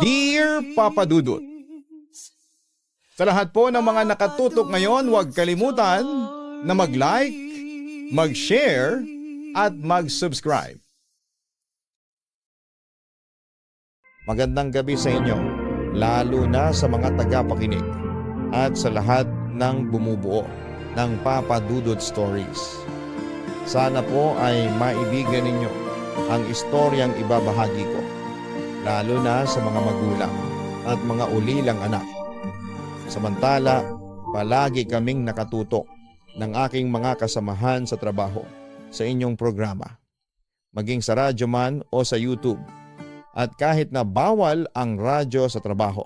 Dear Papa Dudut, sa lahat po ng mga nakatutok ngayon, huwag kalimutan na mag-like, mag-share, at mag-subscribe. Magandang gabi sa inyo, lalo na sa mga tagapakinig at sa lahat ng bumubuo ng Papa Dudut Stories. Sana po ay maibigan ninyo ang istoryang ibabahagi ko, lalo na sa mga magulang at mga ulilang anak. Samantala, palagi kaming nakatutok ng aking mga kasamahan sa trabaho sa inyong programa, maging sa radyo man o sa YouTube. At kahit na bawal ang radyo sa trabaho,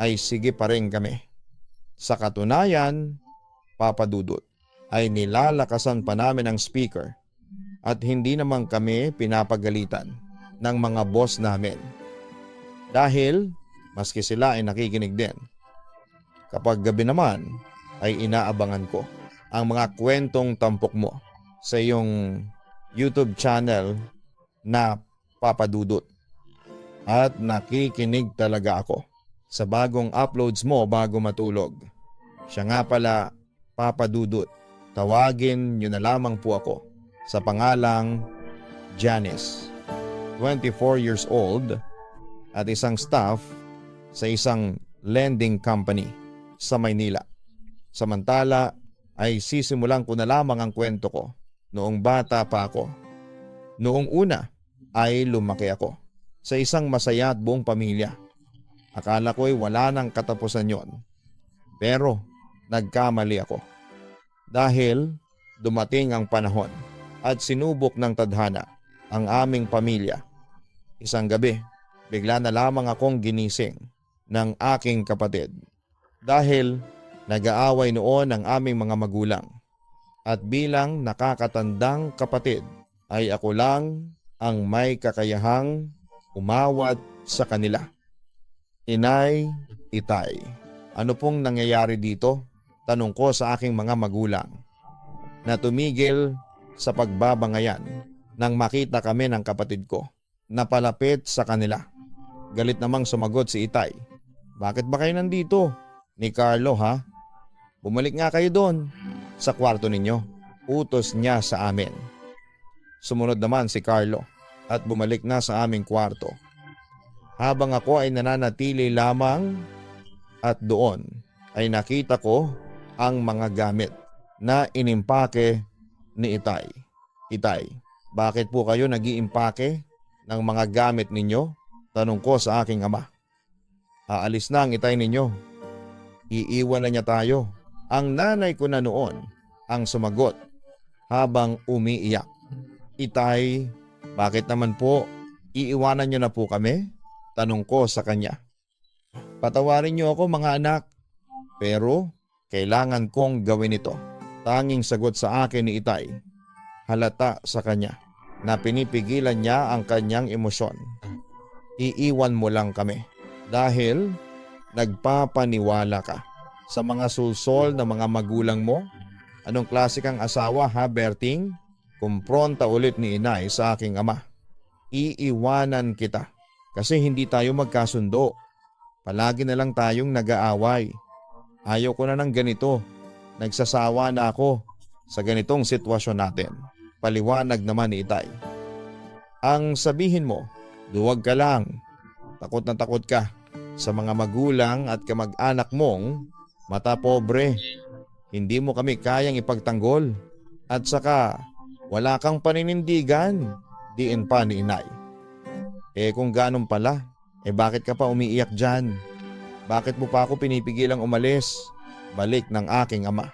ay sige pa rin kami. Sa katunayan, Papa Dudut, ay nilalakasan pa namin ang speaker at hindi naman kami pinapagalitan ng mga boss namin. Dahil maski sila ay nakikinig din. Kapag gabi naman ay inaabangan ko ang mga kwentong tampok mo sa iyong YouTube channel na Papa Dudut. At nakikinig talaga ako sa bagong uploads mo bago matulog. Siya nga pala, Papa Dudut, tawagin niyo na lamang po ako sa pangalang Janice, 24 years old at isang staff sa isang lending company sa Maynila. Samantala ay sisimulan ko na lamang ang kwento ko noong bata pa ako. Noong una ay lumaki ako sa isang masaya at buong pamilya. Akala ko'y wala nang katapusan yon. Pero nagkamali ako. Dahil dumating ang panahon at sinubok ng tadhana ang aming pamilya. Isang gabi, bigla na lamang akong ginising ng aking kapatid. Dahil nag-aaway noon ang aming mga magulang. At bilang nakakatandang kapatid ay ako lang ang may kakayahang umawat sa kanila. Inay, Itay, ano pong nangyayari dito? Tanong ko sa aking mga magulang na tumigil sa pagbabangayan nang makita kami ng kapatid ko na palapit sa kanila. Galit namang sumagot si Itay. Bakit ba kayo nandito? Ni Carlo ha? Bumalik nga kayo doon sa kwarto ninyo. Utos niya sa amin. Sumunod naman si Carlo at bumalik na sa aming kwarto. Habang ako ay nananatili lamang at doon ay nakita ko ang mga gamit na inimpake ni Itay. Itay, bakit po kayo nag-iimpake ng mga gamit ninyo? Tanong ko sa aking ama. Aalis na ang Itay ninyo. Iiwan na niya tayo. Ang nanay ko na noon ang sumagot habang umiiyak. Itay, bakit naman po iiwanan niyo na po kami? Tanong ko sa kanya. Patawarin niyo ako mga anak, pero kailangan kong gawin ito. Tanging sagot sa akin ni Itay. Halata sa kanya na pinipigilan niya ang kanyang emosyon. Iiwan mo lang kami dahil nagpapaniwala ka sa mga sulsol na mga magulang mo? Anong klase kang asawa ha, Berting? Kumpronta ulit ni Inay sa aking ama. Iiwanan kita kasi hindi tayo magkasundo. Palagi na lang tayong nag-aaway. Ayaw ko na ng ganito. Nagsasawa na ako sa ganitong sitwasyon natin. Paliwanag naman ni Itay. Ang sabihin mo, duwag ka lang. Takot na takot ka sa mga magulang at kamag-anak mong mata pobre. Hindi mo kami kayang ipagtanggol. At saka wala kang paninindigan, diin pa ni Inay. Kung ganun pala, bakit ka pa umiiyak dyan? Bakit mo pa ako pinipigilang umalis? Balik ng aking ama.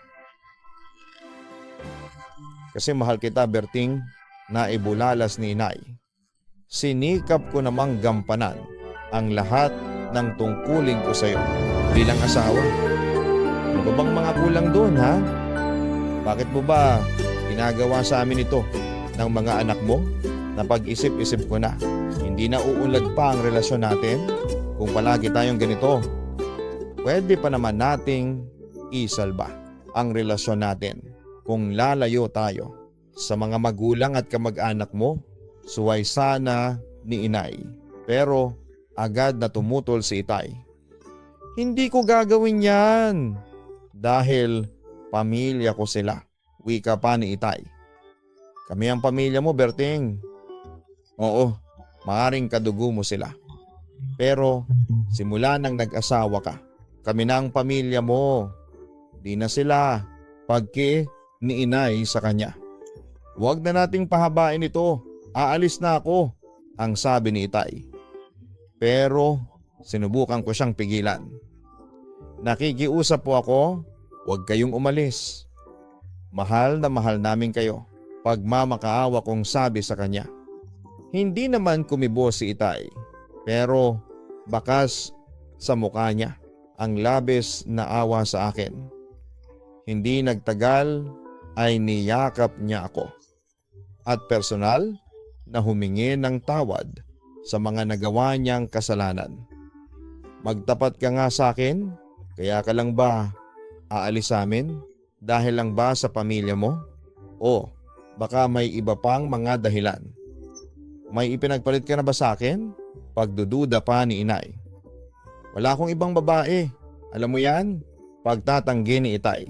Kasi mahal kita, Berting, na ibulalas ni Inay. Sinikap ko namang gampanan ang lahat ng tungkulin ko sa iyo bilang asawa. Ano ba bang mga kulang doon ha? Bakit mo ba ginagawa sa amin ito ng mga anak mo? Na pag-isip-isip ko na hindi na uunlad pa ang relasyon natin kung palagi tayong ganito. Pwede pa naman nating isalba ang relasyon natin kung lalayo tayo sa mga magulang at kamag-anak mo. Suway sana ni Inay. Pero Agad na tumutol si Itay. Hindi ko gagawin yan. Dahil pamilya ko sila. Wika pa ni Itay. Kami ang pamilya mo, Berting. Oo, maaring kadugo mo sila. Pero simula nang nag-asawa ka, kami na ang pamilya mo. Di na sila. Pagki ni Inay sa kanya. Huwag na nating pahabain ito. Aalis na ako, ang sabi ni Itay. Pero sinubukan ko siyang pigilan. Nakikiusap po ako, huwag kayong umalis. Mahal na mahal namin kayo. Pagmamakaawa kong sabi sa kanya. Hindi naman kumibo si Itay, pero bakas sa mukha niya ang labis na awa sa akin. Hindi nagtagal ay niyakap niya ako at personal na humingi ng tawad sa mga nagawa niyang kasalanan. Magtapat ka nga sa akin, kaya ka lang ba aalis sa amin? Dahil lang ba sa pamilya mo? O baka may iba pang mga dahilan? May ipinagpalit ka na ba sa akin? Pagdududa pa ni Inay. Wala akong ibang babae. Alam mo yan? Pagtatanggi ni Itay.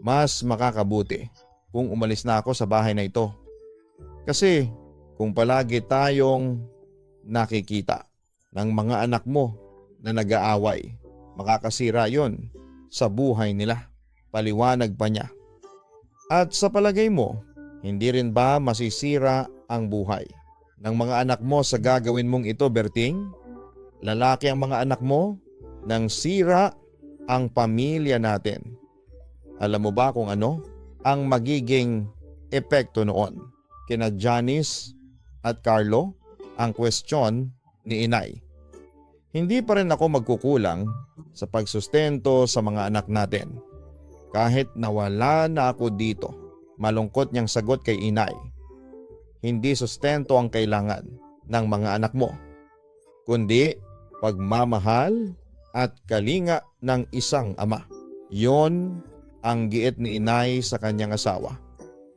Mas makakabuti kung umalis na ako sa bahay na ito. Kasi kung palagi tayong nakikita ng mga anak mo na nag-aaway, makakasira yon sa buhay nila. Paliwanag pa niya. At sa palagay mo, hindi rin ba masisira ang buhay ng mga anak mo sa gagawin mong ito, Berting? Lalaki ang mga anak mo, nang sira ang pamilya natin. Alam mo ba kung ano ang magiging epekto noon kina Janice at Carlo? Ang kwestiyon ni Inay. Hindi pa rin ako magkukulang sa pagsustento sa mga anak natin. Kahit nawala na ako dito, malungkot niyang sagot kay Inay. Hindi sustento ang kailangan ng mga anak mo, kundi pagmamahal at kalinga ng isang ama. Yon ang giit ni Inay sa kanyang asawa.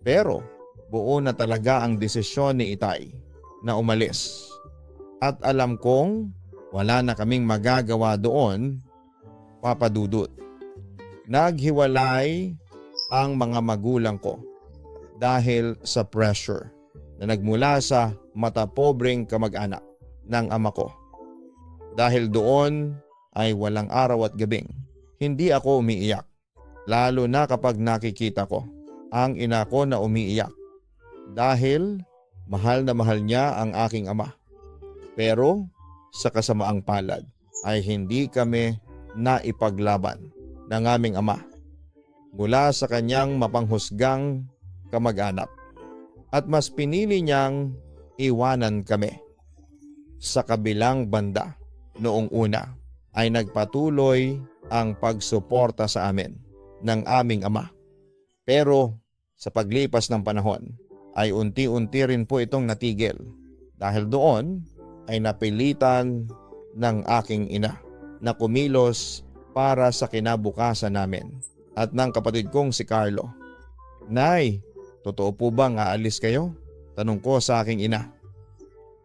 Pero buo na talaga ang desisyon ni Itay na umalis. At alam kong wala na kaming magagawa doon, Papa Dudut. Naghiwalay ang mga magulang ko dahil sa pressure na nagmula sa matapobreng kamag-anak ng ama ko. Dahil doon ay walang araw at gabing hindi ako umiiyak, lalo na kapag nakikita ko ang ina ko na umiiyak dahil mahal na mahal niya ang aking ama. Pero sa kasamaang palad ay hindi kami naipaglaban ng aming ama mula sa kanyang mapanghusgang kamag-anak at mas pinili niyang iwanan kami. Sa kabilang banda, noong una ay nagpatuloy ang pagsuporta sa amin ng aming ama. Pero sa paglipas ng panahon ay unti-unti rin po itong natigil dahil doon ay napilitan ng aking ina na kumilos para sa kinabukasan namin at ng kapatid kong si Carlo. Nay, totoo po bang aalis kayo? Tanong ko sa aking ina.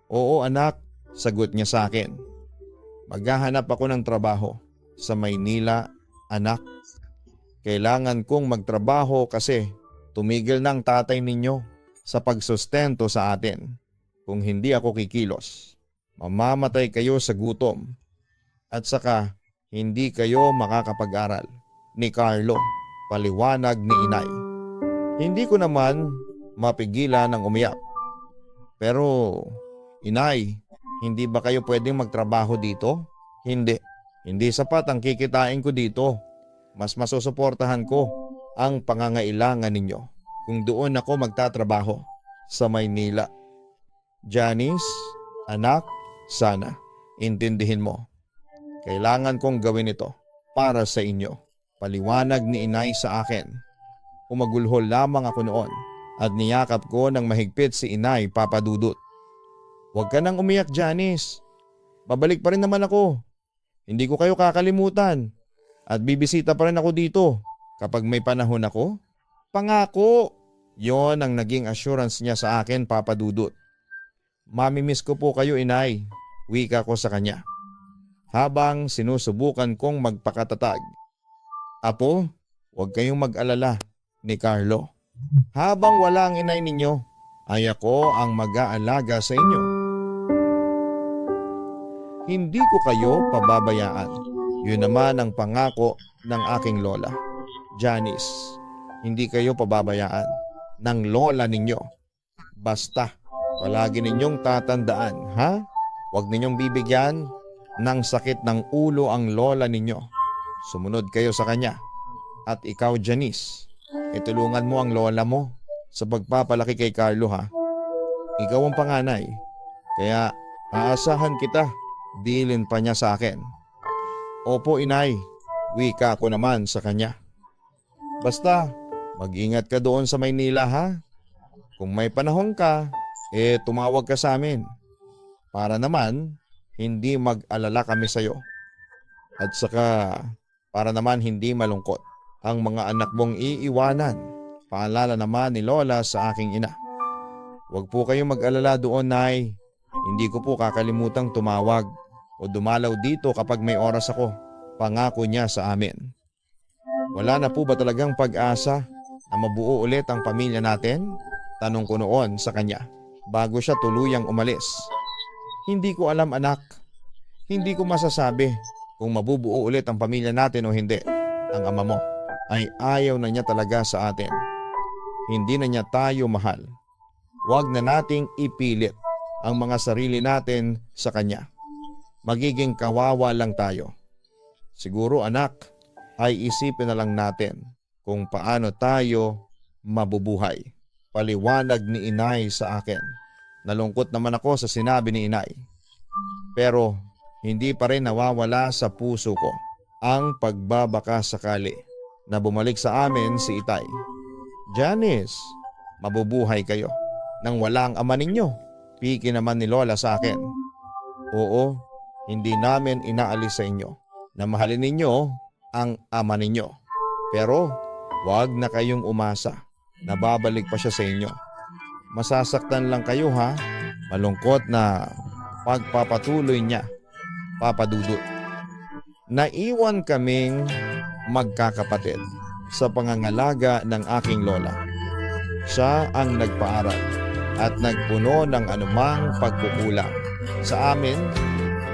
Oo anak, sagot niya sa akin. Maghahanap ako ng trabaho sa Maynila, anak. Kailangan kong magtrabaho kasi tumigil ng tatay ninyo sa pagsustento sa atin. Kung hindi ako kikilos, mamamatay kayo sa gutom at saka hindi kayo makakapag-aral. Ni Carlo, paliwanag ni Inay. Hindi ko naman mapigilan ng umiyak. Pero Inay, hindi ba kayo pwedeng magtrabaho dito? Hindi. Hindi sapat ang kikitain ko dito. Mas masusuportahan ko ang pangangailangan ninyo kung doon ako magtatrabaho sa Maynila. Janice, anak, sana intindihin mo. Kailangan kong gawin ito para sa inyo. Paliwanag ni Inay sa akin. Umagulhol lamang ako noon at niyakap ko ng mahigpit si Inay, Papa Dudut. Huwag ka nang umiyak, Janice. Babalik pa rin naman ako. Hindi ko kayo kakalimutan. At bibisita pa rin ako dito kapag may panahon ako. Pangako! Yon ang naging assurance niya sa akin, Papa Dudut. Mamimiss ko po kayo, Inay. Wika ko sa kanya. Habang sinusubukan kong magpakatatag. Apo, huwag kayong mag-alala ni Carlo. Habang wala ang inay ninyo, ay ako ang mag-aalaga sa inyo. Hindi ko kayo pababayaan. Yun naman ang pangako ng aking lola. Janice, hindi kayo pababayaan ng lola ninyo. Basta, palagi ninyong tatandaan, ha? Huwag ninyong bibigyan ng sakit ng ulo ang lola ninyo. Sumunod kayo sa kanya. At ikaw, Janice, itulungan mo ang lola mo sa pagpapalaki kay Carlo, ha? Ikaw ang panganay, kaya aasahan kita. Dilin pa niya sa akin. Opo, inay, wika ko naman sa kanya. Basta, mag-ingat ka doon sa Maynila, ha? Kung may panahon ka, tumawag ka sa amin. Para naman, hindi mag-alala kami sa'yo. At saka, para naman hindi malungkot ang mga anak mong iiwanan. Paalala naman ni Lola sa aking ina. Huwag po kayong mag-alala doon, Nay. Hindi ko po kakalimutang tumawag o dumalaw dito kapag may oras ako. Pangako niya sa amin. Wala na po ba talagang pag-asa na mabuo ulit ang pamilya natin? Tanong ko noon sa kanya bago siya tuluyang umalis. Hindi ko alam, anak. Hindi ko masasabi kung mabubuo ulit ang pamilya natin o hindi. Ang ama mo ay ayaw na niya talaga sa atin. Hindi na niya tayo mahal. Huwag na nating ipilit ang mga sarili natin sa kanya. Magiging kawawa lang tayo. Siguro, anak, ay isipin na lang natin kung paano tayo mabubuhay. Paliwanag ni inay sa akin. Nalungkot naman ako sa sinabi ni inay. Pero hindi pa rin nawawala sa puso ko ang pagbabaka sakali na bumalik sa amin si Itay. Janice, mabubuhay kayo nang wala ang ama ninyo. Piki naman ni Lola sa akin. Oo, hindi namin inaalis sa inyo na mahalin ninyo ang ama ninyo. Pero wag na kayong umasa na babalik pa siya sa inyo. Masasaktan lang kayo, ha? Malungkot na pagpapatuloy niya, Papa Dudut. Naiwan kaming magkakapatid sa pangangalaga ng aking lola. Siya ang nagpaaral at nagpuno ng anumang pagkukulang sa amin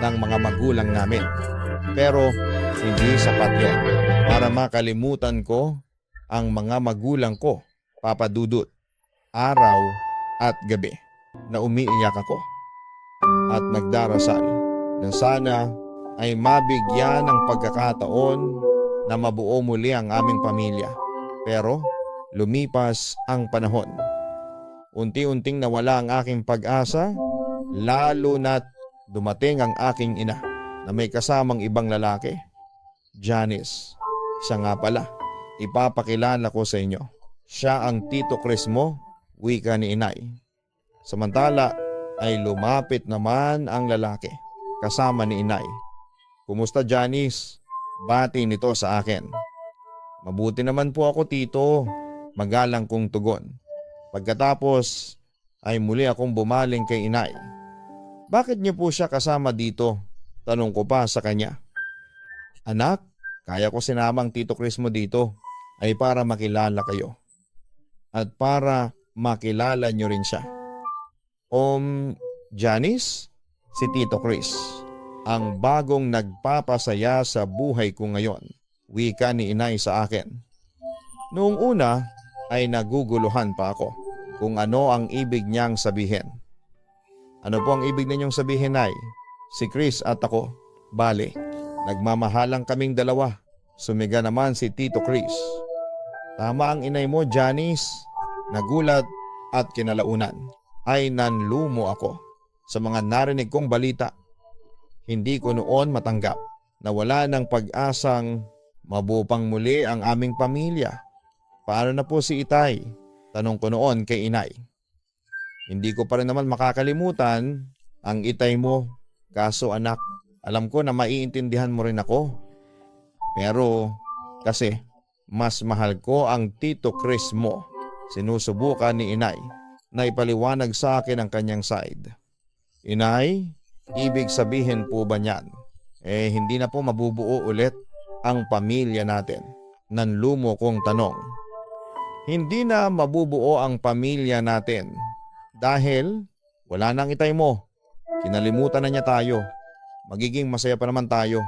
ng mga magulang namin. Pero hindi sapat yun para makalimutan ko ang mga magulang ko, Papa Dudut, araw at gabi na umiiyak ako at nagdarasal na sana ay mabigyan ng pagkakataon na mabuo muli ang aming pamilya. Pero lumipas ang panahon. Unti-unting nawala ang aking pag-asa, lalo na't dumating ang aking ina na may kasamang ibang lalaki. Janice, siya nga pala, ipapakilala ko sa inyo. Siya ang Tito Chris mo, wika ni inay. Samantala ay lumapit naman ang lalaki kasama ni inay. Kumusta, Janice? Bati nito sa akin. Mabuti naman po ako, tito. Magalang kong tugon. Pagkatapos ay muli akong bumaling kay inay. Bakit niyo po siya kasama dito? Tanong ko pa sa kanya. Anak, kaya ko sinamang Tito Chris mo dito ay para makilala kayo. At para makilala niyo rin siya. Janice? Si Tito Chris. Ang bagong nagpapasaya sa buhay ko ngayon. Wika ni inay sa akin. Noong una ay naguguluhan pa ako kung ano ang ibig niyang sabihin. Ano po ang ibig ninyong sabihin, ay? Si Chris at ako. Bale, nagmamahalang kaming dalawa. Sumiga naman si Tito Chris. Tama ang inay mo, Janice. Nagulat at kinalaunan ay nanlumo ako sa mga narinig kong balita. Hindi ko noon matanggap na wala ng pag-asang mabupang muli ang aming pamilya. Paano na po si Itay? Tanong ko noon kay inay. Hindi ko pa rin naman makakalimutan ang Itay mo. Kaso anak, alam ko na maiintindihan mo rin ako. Pero kasi mas mahal ko ang Tito Chris mo. Sinusubukan ni inay na ipaliwanag sa akin ang kanyang side. Inay, Ibig sabihin po ba niyan, hindi na po mabubuo ulit ang pamilya natin? Nanlumo kong tanong. Hindi na mabubuo ang pamilya natin dahil wala nang itay mo. Kinalimutan na niya tayo. Magiging masaya pa naman tayo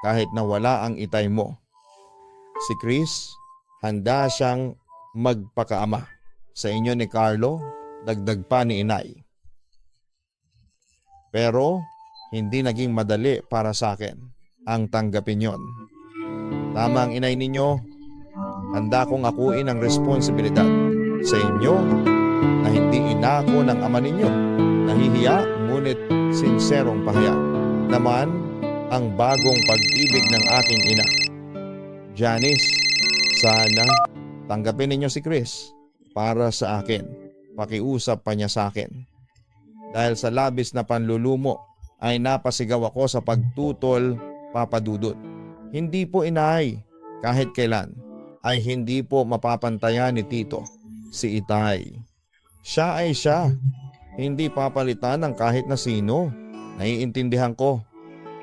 kahit na wala ang itay mo. Si Chris, handa siyang magpakaama sa inyo ni Carlo, dagdag pa ni Inay. Pero hindi naging madali para sa akin ang tanggapin yon. Tama ang inay ninyo, handa kong akuin ang responsibilidad sa inyo na hindi inako ng ama ninyo. Nahihiya ngunit sinserong pahayag naman ang bagong pag-ibig ng aking ina. Janice, sana tanggapin ninyo si Chris para sa akin. Pakiusap pa niya sa akin. Dahil sa labis na panlulumo ay napasigaw ako sa pagtutol, Papa Dudut. Hindi po inay, kahit kailan ay hindi po mapapantayan ni Tito si Itay. Siya ay siya, hindi papalitan ng kahit na sino. Naiintindihan ko.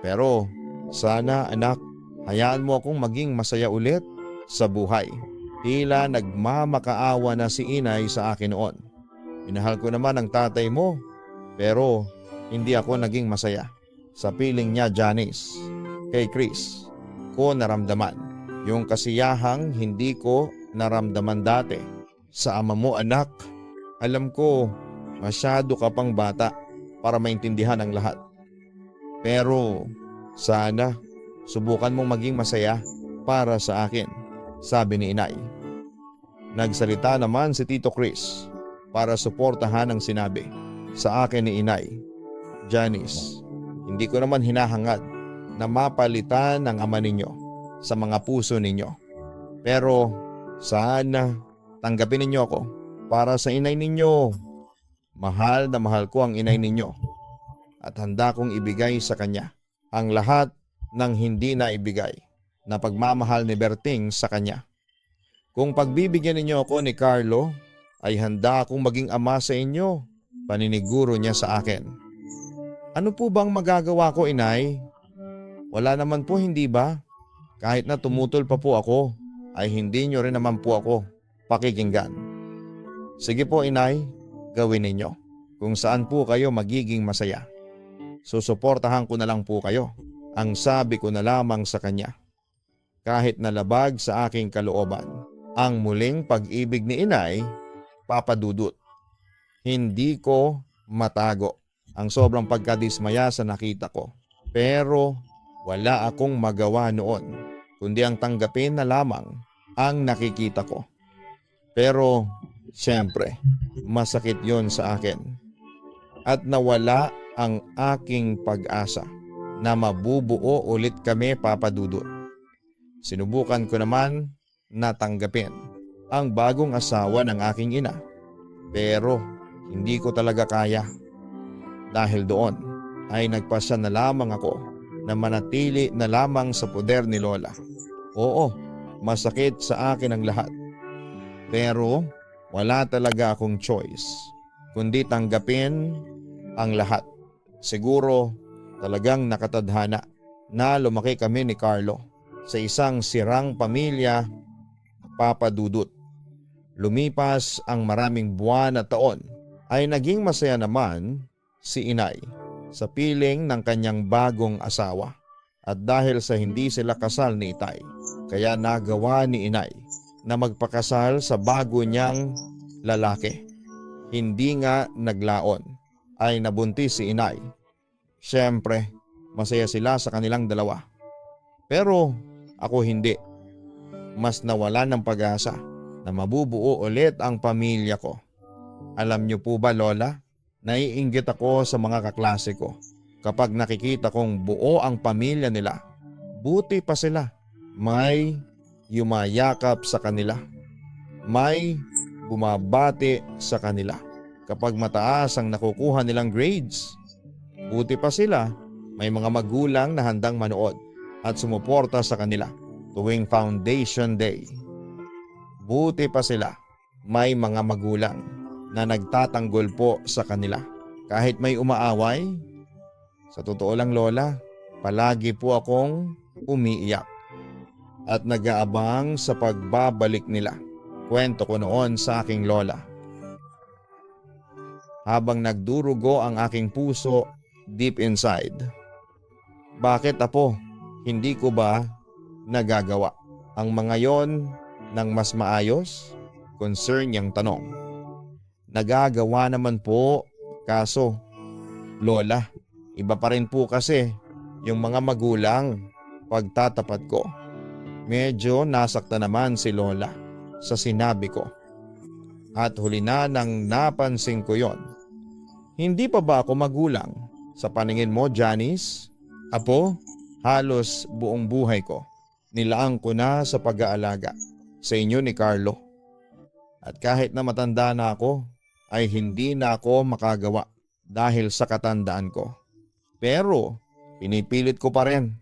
Pero sana anak, hayaan mo akong maging masaya ulit sa buhay. Tila nagmamakaawa na si inay sa akin noon. Minahal ko naman ang tatay mo, pero hindi ako naging masaya sa piling niya, Janice. Kay Chris ko naramdaman yung kasiyahang hindi ko naramdaman dati sa ama mo, anak. Alam ko masyado ka pang bata para maintindihan ang lahat. Pero sana subukan mong maging masaya para sa akin, sabi ni inay. Nagsalita naman si Tito Chris para suportahan ang sinabi sa akin ni inay. Janice, hindi ko naman hinahangad na mapalitan ang ama ninyo sa mga puso ninyo. Pero sana tanggapin ninyo ako para sa inay ninyo. Mahal na mahal ko ang inay ninyo at handa kong ibigay sa kanya ang lahat ng hindi na ibigay na pagmamahal ni Berting sa kanya. Kung pagbibigyan ninyo ako ni Carlo, ay handa akong maging ama sa inyo, paniniguro niya sa akin. Ano po bang magagawa ko, inay? Wala naman po, hindi ba? Kahit na tumutol pa po ako, ay hindi nyo rin naman po ako pakikinggan. Sige po, inay, gawin ninyo kung saan po kayo magiging masaya. Susuportahan ko na lang po kayo, ang sabi ko na lamang sa kanya. Kahit nalabag sa aking kalooban ang muling pag-ibig ni inay, Papa Dudut. Hindi ko matago ang sobrang pagkadismaya sa nakita ko. Pero wala akong magawa noon kundi ang tanggapin na lamang ang nakikita ko. Pero siyempre masakit yon sa akin at nawala ang aking pag-asa na mabubuo ulit kami, Papa Dudut. Sinubukan ko naman na tanggapin ang bagong asawa ng aking ina, pero hindi ko talaga kaya. Dahil doon ay nagpasya na lamang ako na manatili na lamang sa poder ni Lola. Oo, masakit sa akin ang lahat. Pero wala talaga akong choice kundi tanggapin ang lahat. Siguro talagang nakatadhana na lumaki kami ni Carlo sa isang sirang pamilya, Papa Dudut. Lumipas ang maraming buwan at taon ay naging masaya naman si inay sa piling ng kanyang bagong asawa. At dahil sa hindi sila kasal ni itay, kaya nagawa ni inay na magpakasal sa bago niyang lalaki. Hindi nga naglaon ay nabuntis si inay. Siyempre, masaya sila sa kanilang dalawa. Pero ako hindi. Mas nawalan ng pag-asa na mabubuo ulit ang pamilya ko. Alam niyo po ba, Lola, naiinggit ako sa mga kaklase ko kapag nakikita kong buo ang pamilya nila. Buti pa sila. May yumayakap sa kanila. May bumabati sa kanila kapag mataas ang nakukuha nilang grades. Buti pa sila, may mga magulang na handang manood at sumuporta sa kanila tuwing Foundation Day. Buti pa sila, may mga magulang na nagtatanggol po sa kanila. Kahit may umaaway, Sa totoo lang Lola, palagi po akong umiiyak at nag-aabang sa pagbabalik nila. Kwento ko noon sa aking lola. Habang nagdurugo ang aking puso deep inside. Bakit apo, hindi ko ba nagagawa ang mga yon ng mas maayos? Concern niyang tanong. Nagagawa naman po, kaso Lola, iba pa rin po kasi yung mga magulang pagtatapat ko. Medyo nasakta naman si Lola sa sinabi ko. At huli na nang napansin ko yon. Hindi pa ba ako magulang sa paningin mo, Janice? Apo, halos buong buhay ko nilaang ko na sa pag-aalaga sa inyo ni Carlo. At kahit na matanda na ako, ay hindi na ako makagawa dahil sa katandaan ko. Pero pinipilit ko pa rin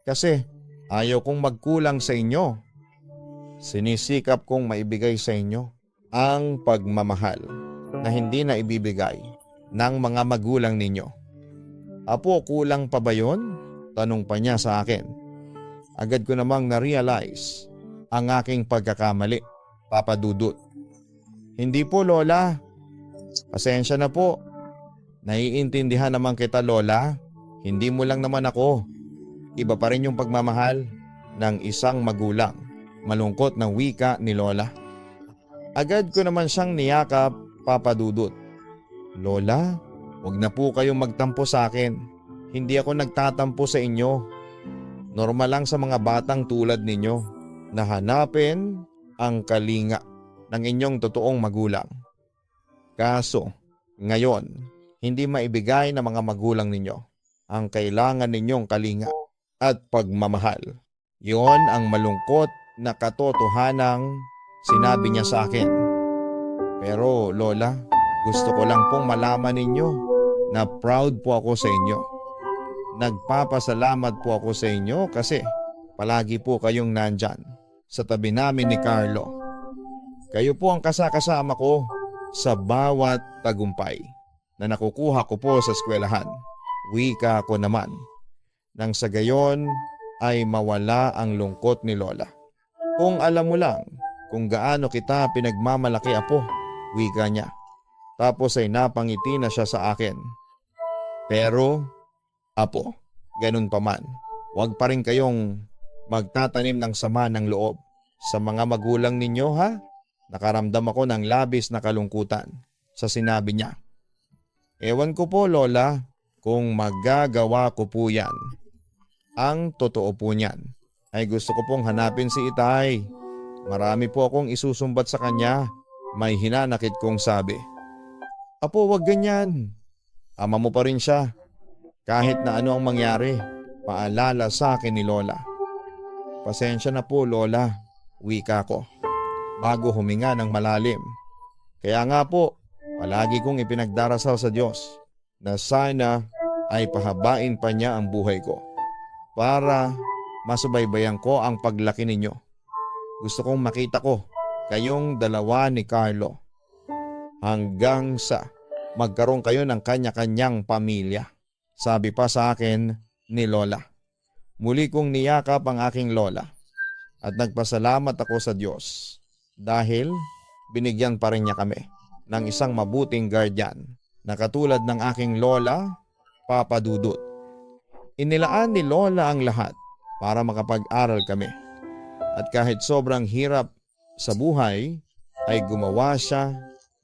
kasi ayaw kong magkulang sa inyo. Sinisikap kong maibigay sa inyo ang pagmamahal na hindi na ibibigay ng mga magulang ninyo. Apo, kulang pa ba yun? Tanong pa niya sa akin. Agad ko namang na-realize ang aking pagkakamali, Papa Dudut. Hindi po Lola, pasensya na po. Naiintindihan naman kita Lola, hindi mo lang naman ako. Iba pa rin yung pagmamahal ng isang magulang. Malungkot na wika ni Lola. Agad ko naman siyang niyakap, Papa Dudut. Lola, huwag na po kayong magtampo sa akin. Hindi ako nagtatampo sa inyo. Normal lang sa mga batang tulad ninyo na hanapin ang kalinga ng inyong totoong magulang. Kaso, ngayon, hindi maibigay ng mga magulang ninyo ang kailangan ninyong kalinga at pagmamahal. Yon ang malungkot na katotohanang sinabi niya sa akin. Pero Lola, gusto ko lang pong malaman ninyo na proud po ako sa inyo. Nagpapasalamat po ako sa inyo kasi palagi po kayong nandyan sa tabi namin ni Carlo. Kayo po ang kasakasama ko sa bawat tagumpay na nakukuha ko po sa eskwelahan. Wika ko naman. Nang sa gayon ay mawala ang lungkot ni Lola. Kung alam mo lang kung gaano kita pinagmamalaki apo, wika niya. Tapos ay napangiti na siya sa akin. Pero, apo, ganun pa man, huwag pa rin kayong magtatanim ng sama ng loob sa mga magulang ninyo ha? Nakaramdam ako ng labis na kalungkutan sa sinabi niya. Ewan ko po Lola kung magagawa ko po yan. Ang totoo po niyan ay gusto ko pong hanapin si Itay. Marami po akong isusumbat sa kanya. May hinanakit kong sabi. Apo, wag ganyan. Ama mo pa rin siya. Kahit na ano ang mangyari, paalala sa akin ni Lola. Pasensya na po Lola, wika ko, bago huminga ng malalim. Kaya nga po, palagi kong ipinagdarasal sa Diyos na sana ay pahabain pa niya ang buhay ko para masubaybayan ko ang paglaki ninyo. Gusto kong makita ko kayong dalawa ni Carlo hanggang sa magkaroon kayo ng kanya-kanyang pamilya. Sabi pa sa akin ni Lola. Muli kong niyakap ang aking Lola at nagpasalamat ako sa Diyos dahil binigyan pa rin niya kami ng isang mabuting guardian na katulad ng aking Lola, Papa Dudut. Inilaan ni Lola ang lahat para makapag-aral kami. At kahit sobrang hirap sa buhay, ay gumawa siya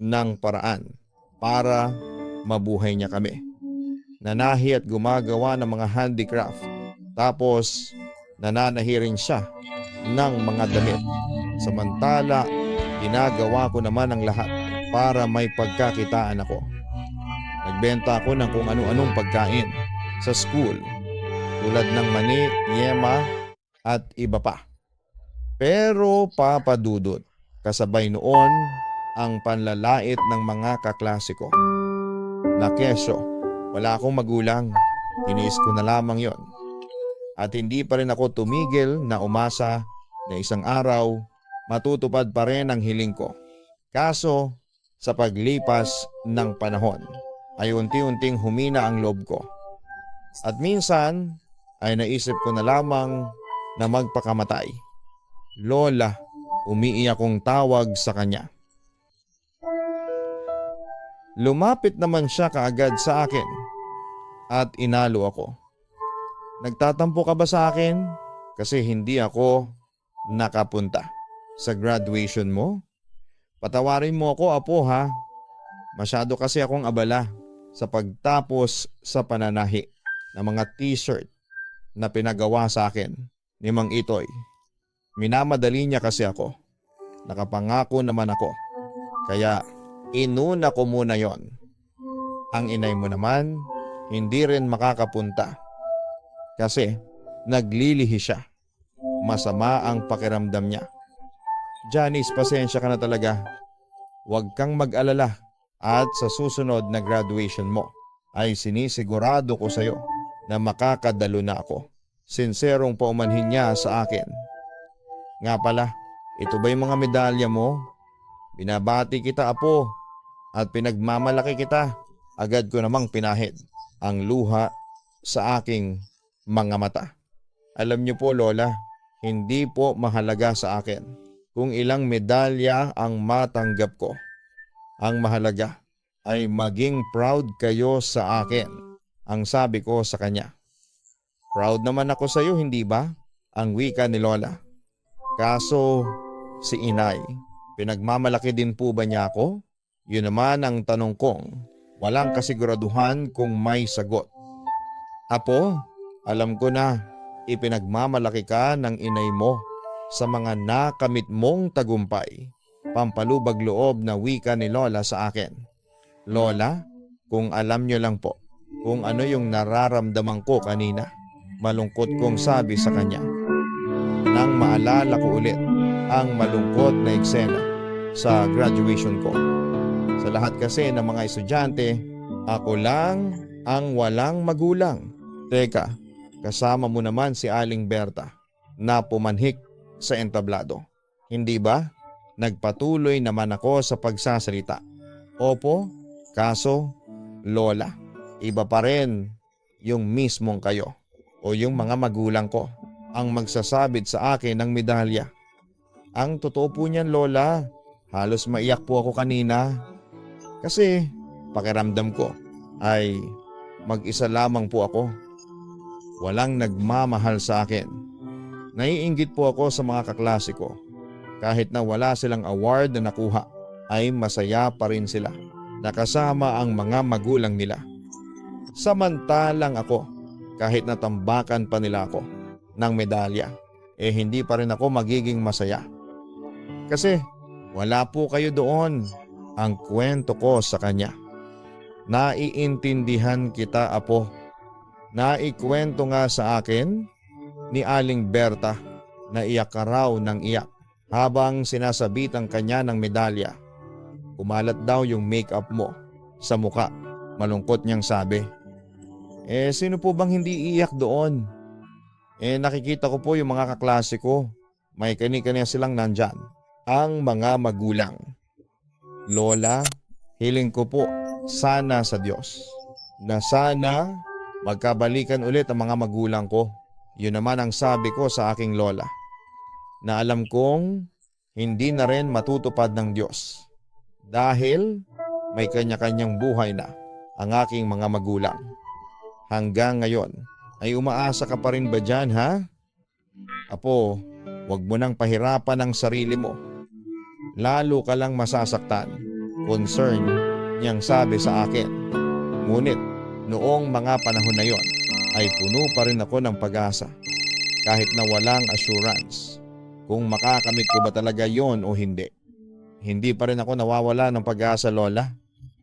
ng paraan para mabuhay niya kami. Nanahi at gumagawa ng mga handicraft. Tapos nananahi rin siya ng mga damit. Samantala, ginagawa ko naman ang lahat para may pagkakitaan ako. Nagbenta ako ng kung ano-anong pagkain sa school tulad ng mani, yema at iba pa. Pero Papa Dudut, kasabay noon ang panlalait ng mga kaklase ko. Na kesyo, wala akong magulang, tiniis ko na lamang yon. At hindi pa rin ako tumigil na umasa na isang araw matutupad pa rin ang hiling ko. Kaso sa paglipas ng panahon ay unti-unting humina ang loob ko At minsan ay naisip ko na lamang na magpakamatay. Lola, umiiyak kong tawag sa kanya. Lumapit naman siya kaagad sa akin at inalo ako. Nagtatampo ka ba sa akin? Kasi hindi ako nakapunta sa graduation mo? Patawarin mo ako, apo, ha? Masyado kasi akong abala sa pagtapos sa pananahi ng mga t-shirt na pinagawa sa akin ni Mang Itoy. Minamadali niya kasi ako. Nakapangako naman ako. Kaya inuna ko muna yon. Ang inay mo naman, hindi rin makakapunta. Kasi naglilihi siya. Masama ang pakiramdam niya. Janice, pasensya ka na talaga. Huwag kang mag-alala at sa susunod na graduation mo ay sinisigurado ko sa'yo na makakadalo na ako. Sinserong paumanhin niya sa akin. Nga pala, ito ba yung mga medalya mo? Binabati kita, apo, at pinagmamalaki kita. Agad ko namang pinahid ang luha sa aking mga mata. Alam niyo po, Lola, hindi po mahalaga sa akin kung ilang medalya ang matanggap ko. Ang mahalaga ay maging proud kayo sa akin, ang sabi ko sa kanya. Proud naman ako sa iyo, hindi ba? Ang wika ni Lola. Kaso si inay, pinagmamalaki din po ba niya ako? Yun naman ang tanong kong walang kasiguraduhan kung may sagot. Apo, alam ko na ipinagmamalaki ka ng inay mo sa mga nakamit mong tagumpay. Pampalubag loob na wika ni Lola sa akin. Lola, kung alam niyo lang po kung ano yung nararamdaman ko kanina. Malungkot kong sabi sa kanya. Nang maalala ko ulit ang malungkot na eksena sa graduation ko. Sa lahat kasi ng mga estudyante, ako lang ang walang magulang. Teka, kasama mo naman si Aling Berta na pumanhik sa entablado. Hindi ba? Nagpatuloy naman ako sa pagsasalita. Opo, kaso, Lola, iba pa rin yung mismong kayo o yung mga magulang ko ang magsasabit sa akin ng medalya. Ang totoo po niyan, Lola, halos maiyak po ako kanina. Kasi pakiramdam ko ay mag-isa lamang po ako. Walang nagmamahal sa akin. Naiinggit po ako sa mga kaklase ko. Kahit na wala silang award na nakuha, ay masaya pa rin sila. Nakasama ang mga magulang nila. Samantalang ako, kahit natambakan pa nila ako ng medalya, hindi pa rin ako magiging masaya. Kasi wala po kayo doon. Ang kwento ko sa kanya. Naiintindihan kita, apo. Naikwento nga sa akin ni Aling Berta na iyak ka raw ng iyak habang sinasabit ang kanya ng medalya. Kumalat daw yung makeup mo sa muka. Malungkot niyang sabi. Sino po bang hindi iyak doon? Nakikita ko po yung mga kaklase ko. May kani-kanya silang nandyan. Ang mga magulang. Lola, hiling ko po sana sa Diyos na sana magkabalikan ulit ang mga magulang ko. Yun naman ang sabi ko sa aking lola na alam kong hindi na rin matutupad ng Diyos dahil may kanya-kanyang buhay na ang aking mga magulang. Hanggang ngayon ay umaasa ka pa rin ba dyan, ha? Apo, wag mo nang pahirapan ang sarili mo. Lalo ka lang masasaktan. Concern niyang sabi sa akin. Ngunit noong mga panahon na yon ay puno pa rin ako ng pag-asa. Kahit na walang assurance kung makakamit ko ba talaga yon o hindi. Hindi pa rin ako nawawala ng pag-asa, Lola.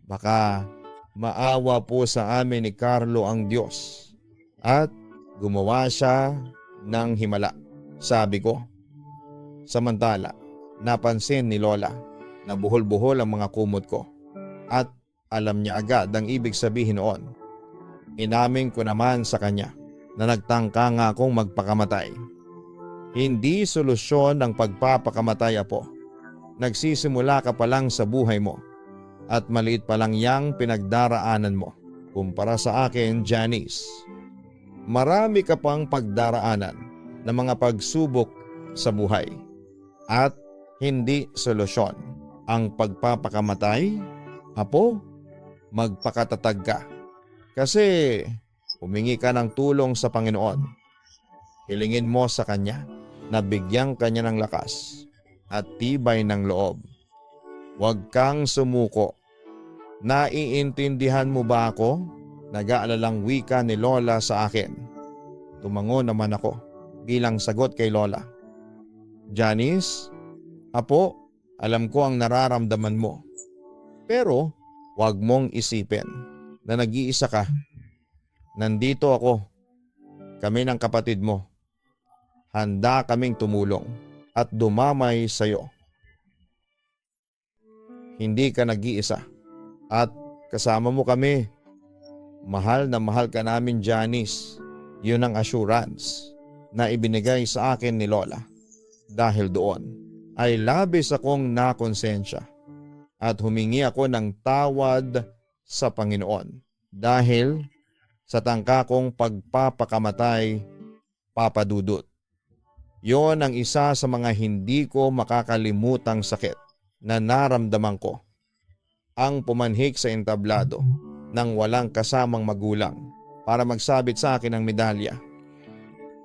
Baka maawa po sa amin ni Carlo ang Diyos at gumawa siya ng himala, sabi ko. Samantala, napansin ni Lola na buhol-buhol ang mga kumot ko at alam niya agad ang ibig sabihin noon. Inamin ko naman sa kanya na nagtangka nga akong magpakamatay. Hindi solusyon ang pagpapakamatay, apo. Nagsisimula ka pa lang sa buhay mo at maliit pa lang yang pinagdaraanan mo. Kumpara sa akin, Janice, marami ka pang pagdaraanan ng mga pagsubok sa buhay at hindi solusyon ang pagpapakamatay. Apo, magpakatatag ka kasi humingi ka ng tulong sa Panginoon. Hilingin mo sa Kanya na bigyan Kanya ng lakas at tibay ng loob. Huwag kang sumuko. Naiintindihan mo ba ako? Nag-aalalang wika ni Lola sa akin. Tumango naman ako bilang sagot kay Lola. Janice, apo, alam ko ang nararamdaman mo. Pero huwag mong isipin na nag-iisa ka. Nandito ako. Kami ng kapatid mo. Handa kaming tumulong at dumamay sa iyo. Hindi ka nag-iisa at kasama mo kami. Mahal na mahal ka namin, Janice. Yun ang assurance na ibinigay sa akin ni Lola. Dahil doon ay labis akong nakonsensya at humingi ako ng tawad sa Panginoon dahil sa tangka kong pagpapakamatay, Papa Dudut. Yon ang isa sa mga hindi ko makakalimutang sakit na naramdaman ko. Ang pumanhik sa entablado ng walang kasamang magulang para magsabit sa akin ng medalya.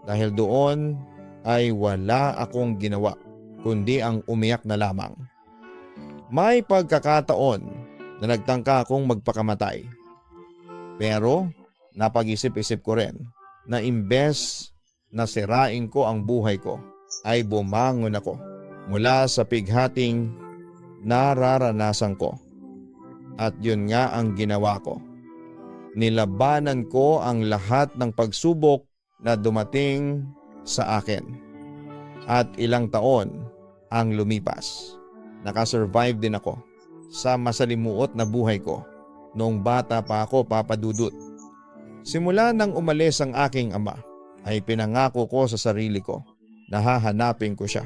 Dahil doon ay wala akong ginawa kundi ang umiyak na lamang. May pagkakataon na nagtangka akong magpakamatay. Pero napag-isip-isip ko rin na imbes na sirain ko ang buhay ko ay bumangon ako mula sa pighating nararanasan ko. At yun nga ang ginawa ko. Nilabanan ko ang lahat ng pagsubok na dumating sa akin. At ilang taon ang lumipas. Nakasurvive din ako sa masalimuot na buhay ko noong bata pa ako, Papa Dudut. Simula nang umalis ang aking ama ay pinangako ko sa sarili ko na hahanapin ko siya.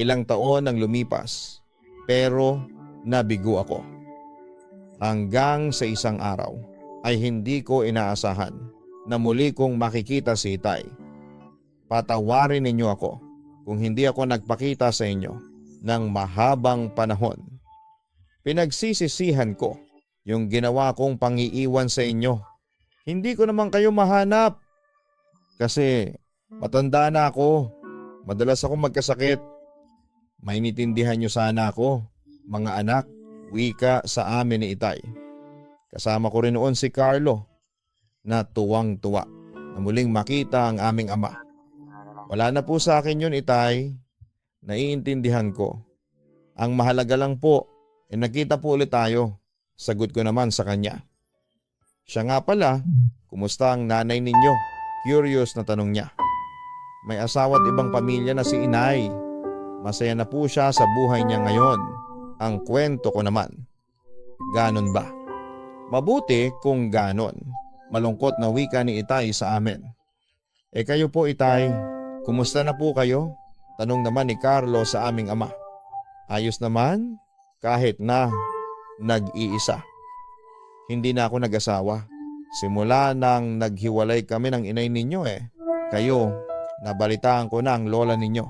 Ilang taon ang lumipas pero nabigo ako. Hanggang sa isang araw ay hindi ko inaasahan na muli kong makikita si Itay. Patawarin ninyo ako kung hindi ako nagpakita sa inyo ng mahabang panahon. Pinagsisisihan ko yung ginawa kong pangiiwan sa inyo. Hindi ko naman kayo mahanap kasi matanda na ako. Madalas akong magkasakit. Maintindihan niyo sana ako, mga anak, wika sa amin ni Itay. Kasama ko rin noon si Carlo na tuwang-tuwa na muling makita ang aming ama. Wala na po sa akin yun, Itay. Naiintindihan ko. Ang mahalaga lang po, nakita po ulit tayo. Sagot ko naman sa kanya. Siya nga pala, kumusta ang nanay ninyo? Curious na tanong niya. May asawa at ibang pamilya na si Inay. Masaya na po siya sa buhay niya ngayon. Ang kwento ko naman. Ganon ba? Mabuti kung ganon. Malungkot na wika ni Itay sa amin. Kayo po, Itay, kumusta na po kayo? Tanong naman ni Carlo sa aming ama. Ayos naman kahit na nag-iisa. Hindi na ako nag-asawa. Simula nang naghiwalay kami ng inay ninyo Kayo, nabalitaan ko na ang lola ninyo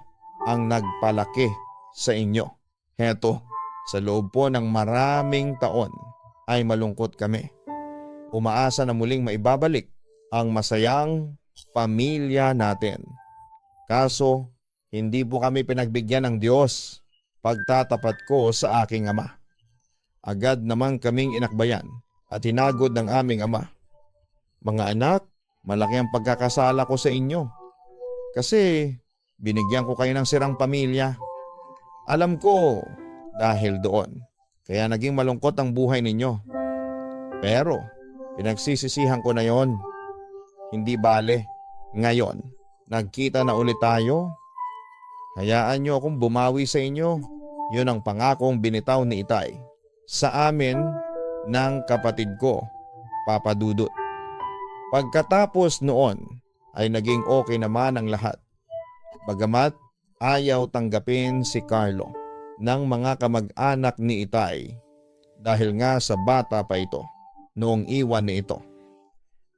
ang nagpalaki sa inyo. Heto, sa loob po ng maraming taon ay malungkot kami. Umaasa na muling maibabalik ang masayang pamilya natin. Kaso, hindi po kami pinagbigyan ng Diyos. Pagtatapat ko sa aking ama. Agad naman kaming inakbayan at hinagod ng aming ama. Mga anak, malaki ang pagkakasala ko sa inyo. Kasi binigyan ko kayo ng sirang pamilya. Alam ko dahil doon. Kaya naging malungkot ang buhay ninyo. Pero pinagsisisihan ko na yon. Hindi bale. Ngayon, nagkita na ulit tayo. Hayaan niyo akong bumawi sa inyo. Yun ang pangakong binitaw ni Itay sa amin ng kapatid ko, Papa Dudut. Pagkatapos noon ay naging okay naman ang lahat. Bagamat ayaw tanggapin si Carlo ng mga kamag-anak ni Itay dahil nga sa bata pa ito noong iwan ni ito.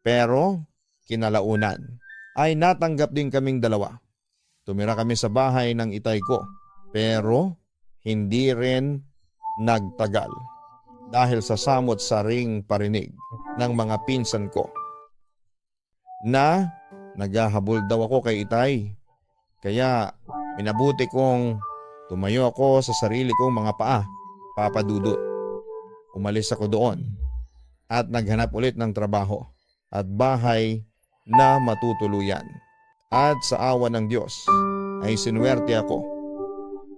Pero kinalaunan ay natanggap din kaming dalawa. Tumira kami sa bahay ng itay ko pero hindi rin nagtagal dahil sa samot-saring parinig ng mga pinsan ko na naghahabol daw ako kay itay. Kaya minabuti kong tumayo ako sa sarili kong mga paa, Papa Dudut. Umalis ako doon at naghanap ulit ng trabaho at bahay na matutuluyan. At sa awa ng Diyos ay sinuwerte ako.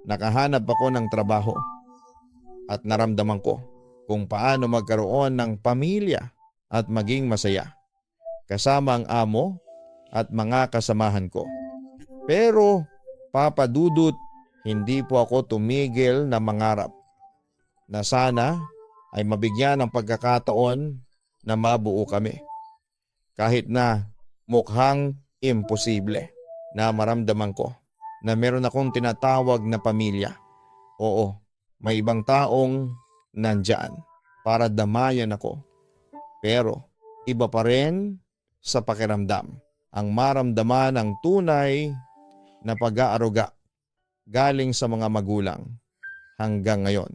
Nakahanap ako ng trabaho at naramdaman ko kung paano magkaroon ng pamilya at maging masaya kasama ang amo at mga kasamahan ko. Pero Papa Dudut, hindi po ako tumigil na mangarap na sana ay mabigyan ng pagkakataon na mabuo kami. Kahit na mukhang imposible na maramdaman ko na meron akong tinatawag na pamilya. Oo, may ibang taong nandyan para damayan ako. Pero iba pa rin sa pakiramdam ang maramdaman ng tunay na pag-aaruga galing sa mga magulang. Hanggang ngayon,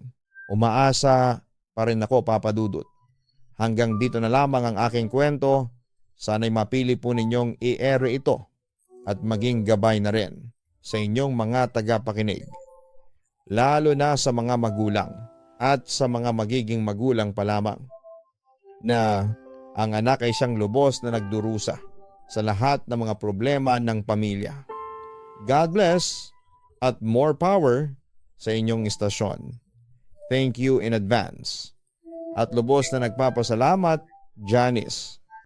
umaasa pa rin ako, Papa Dudut. Hanggang dito na lamang ang aking kwento. Sana'y mapili po ninyong i-ere ito at maging gabay na rin sa inyong mga tagapakinig. Lalo na sa mga magulang at sa mga magiging magulang pa lamang na ang anak ay siyang lubos na nagdurusa sa lahat ng mga problema ng pamilya. God bless at more power sa inyong istasyon. Thank you in advance. At lubos na nagpapasalamat, Janice.